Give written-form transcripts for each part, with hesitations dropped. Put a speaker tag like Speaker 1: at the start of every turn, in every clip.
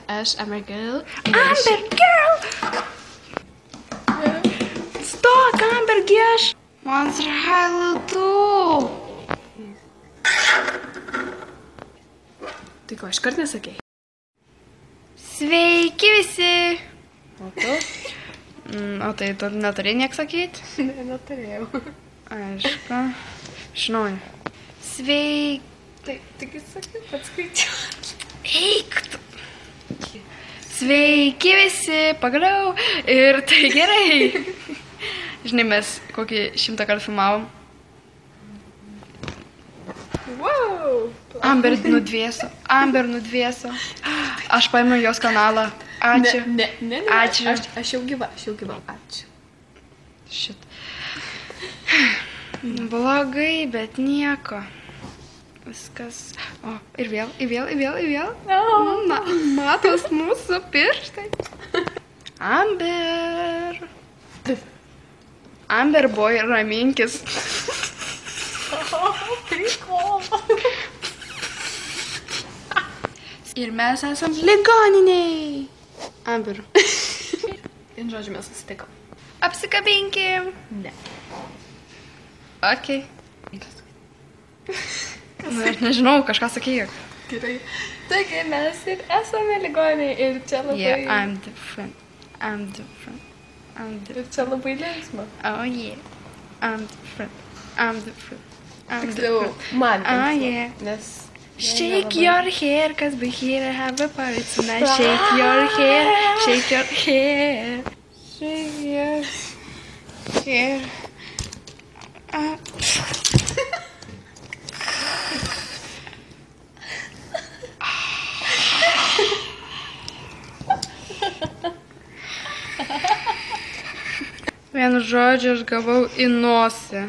Speaker 1: Aš Amber Girl.
Speaker 2: Amber Girl! Stok, Amber Gieš! Man srailu tu!
Speaker 1: Tai ko, iškart nesakei?
Speaker 2: Sveiki visi!
Speaker 1: O tu?
Speaker 2: O tai tu neturi niek sakyti?
Speaker 1: Ne, neturėjau.
Speaker 2: Aišku. Žinau. Sveiki.
Speaker 1: Tai, taigi sakai, pats skaičiu.
Speaker 2: Eik tu. Sveiki visi, pagaliau. Ir tai gerai. Žinai, mes kokį 100 kartų filmavom.
Speaker 1: Wow!
Speaker 2: Amber nudvėso. Aš paėmiau jos kanalą. Ačiū.
Speaker 1: Ne.
Speaker 2: Ačiū.
Speaker 1: Aš jau gyva. Ačiū.
Speaker 2: Šit. Blogai, bet nieko. Viskas. O, ir vėl. Matos mūsų pirštai. Amber boy, raminkis.
Speaker 1: Prikol.
Speaker 2: Ir mes esam ligoniniai. Amber.
Speaker 1: Ir žodžiu, mes susitikom.
Speaker 2: Apsikabinkim.
Speaker 1: Ne.
Speaker 2: Okei. Aš nežinau, kažką sakyk.
Speaker 1: Gerai. Taigi mes ir esame ligoniai ir čia labai...
Speaker 2: Yeah, I'm different.
Speaker 1: Ir čia labai linksma.
Speaker 2: Oh yeah. I'm different.
Speaker 1: Tiksliau, man linksma.
Speaker 2: Oh yeah.
Speaker 1: Nes...
Speaker 2: Shake your hair, cause we're here to have a party tonight. Shake your hair. Shake your hair. Vienu žodžiu, aš gavau į nosį.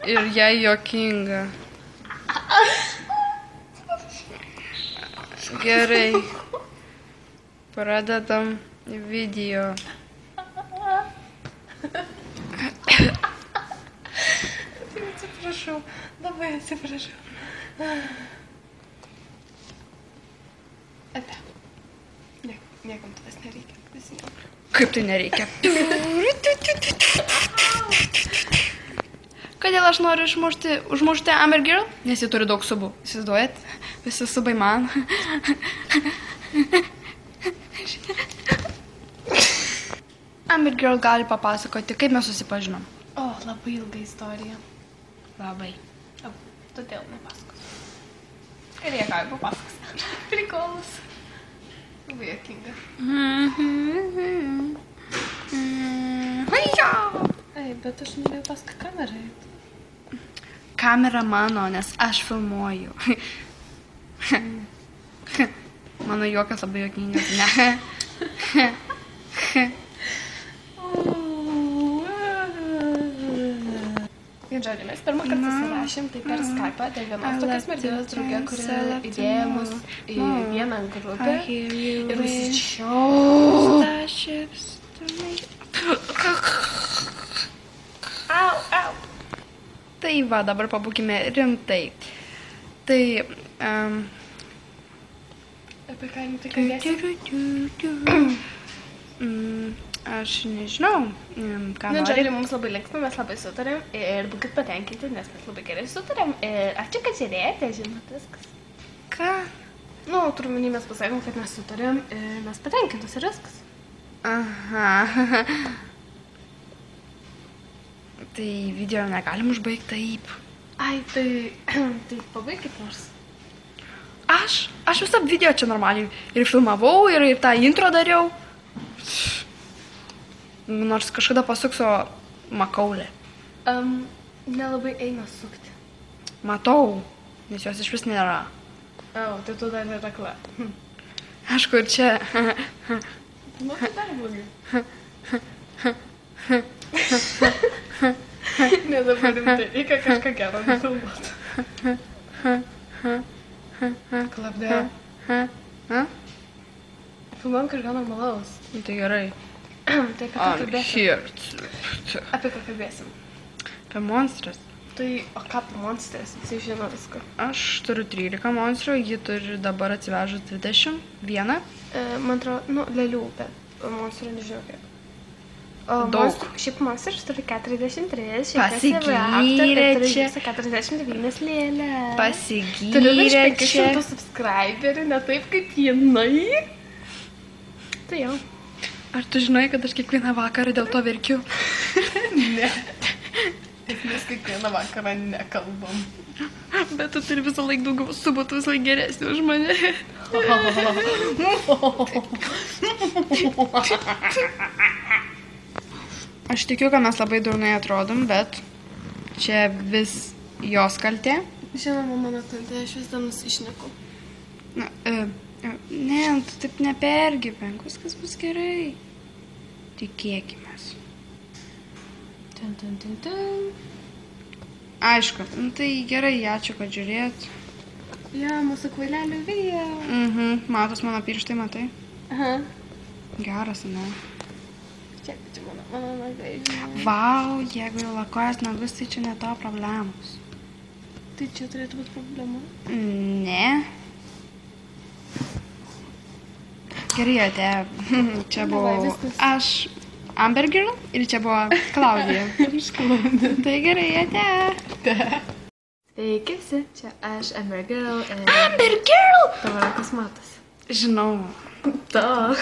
Speaker 2: Ir jai juokinga. Gerai. Pradedam video.
Speaker 1: Atsiprašau. Labai atsiprašau. Ate. Niekam tavęs nereikia. Visi jau.
Speaker 2: Kaip tai nereikia? Kodėl aš noriu užmušti Amber Girl? Nes ji turi daug subų. Įsivaizduojat? Visi subai man. Amber Girl gali papasakoti, kaip mes susipažinom.
Speaker 1: O, labai ilga istorija.
Speaker 2: Labai.
Speaker 1: O, todėl nepasakosiu. Ir jie ką, papasakos. Prikolas. Labai jokinga. Ai, bet aš norėjau pasakoti kamerai.
Speaker 2: Kamera mano, nes aš filmuoju. Mano juokas labai juokingas, ne?
Speaker 1: Vien žodžiu, mes pirmą kartą susirašėm tai per Skype'ą dėl vienos tokios merginos draugė, kuri įdėjo mus į vieną grupę ir užsičiau. Au.
Speaker 2: Tai va, dabar pabūkime rimtai. Tai...
Speaker 1: Apie ką rimtai kalbėsim?
Speaker 2: Aš nežinau, ką
Speaker 1: Vien
Speaker 2: nori.
Speaker 1: žodžiu, mums labai linksma, mes labai sutarėm ir būkit patenkinti, nes mes labai gerai sutarėm. Ir ačiū, kad žiūrėjote, žinot viskas.
Speaker 2: Ką?
Speaker 1: Nu, turminį mes pasakėm, kad mes sutarėm ir mes patenkintus ir viskas.
Speaker 2: Aha. Tai video negalim užbaigti taip.
Speaker 1: Ai, tai pabaikit nors.
Speaker 2: Aš visą video čia normaliai ir filmavau, ir tą intro dariau. Nors kažkada pasuksiu makaulę.
Speaker 1: Nelabai eina sukti.
Speaker 2: Matau, nes jos iš vis nėra.
Speaker 1: Au, tai tu dar yra kla.
Speaker 2: Aišku, ir čia.
Speaker 1: Nu, tai dar blogai. Ne, dabar rimtai, reikia kažką gero nufilmuoti. Klapdė. Filmuojam kažką normalaus.
Speaker 2: Tai gerai.
Speaker 1: Tai apie ką kalbėsim?
Speaker 2: Here.
Speaker 1: Apie ką kalbėsim?
Speaker 2: Apie monstras.
Speaker 1: Tai, o ką apie monstras? Jis žino viską.
Speaker 2: Aš turiu 13 monstrų, ji turi dabar atsivežus 21.
Speaker 1: Man atrodo, nu, lėlių, bet monstrų nežinau kiek.
Speaker 2: Daug.
Speaker 1: Šiaip monstras turi 43,
Speaker 2: Pasigyrė čia.
Speaker 1: 49 lėlę.
Speaker 2: Pasigyrė
Speaker 1: Turiu virš
Speaker 2: čia.
Speaker 1: 500 subscriberių, ne taip kaip jinai. Tai jau.
Speaker 2: Ar tu žinai, kad aš kiekvieną vakarą dėl to verkiu?
Speaker 1: Ne. Mes kiekvieną vakarą nekalbam.
Speaker 2: Bet tu turi visą laiką daugiau subų, tu visą laiką geresnį už mane. Aš tikiu, kad mes labai durnai atrodom, bet čia vis jos kaltė.
Speaker 1: Žinoma, mano kaltė, aš vis dar nusišneku.
Speaker 2: Ne, tu taip nepergyvenk, viskas bus gerai. Tikėkimės. Aišku, tai gerai, ačiū, kad žiūrėt.
Speaker 1: Ja, mūsų kvailelių video.
Speaker 2: Matos mano pirštai, matai?
Speaker 1: Aha.
Speaker 2: Geras, ne?
Speaker 1: Čia mano nagai.
Speaker 2: Vau, jeigu jau lakojas nagus, tai čia ne tavo problemos.
Speaker 1: Tai čia turėtų būti problema.
Speaker 2: Ne. Gerai, atėjo. Čia buvau aš, Amber Girl, ir čia buvo Klaudija. Tai gerai, atėjo.
Speaker 1: Sveiki visi, čia aš, Amber Girl.
Speaker 2: Amber Girl!
Speaker 1: Tavo rankas matas.
Speaker 2: Žinau.
Speaker 1: Tak.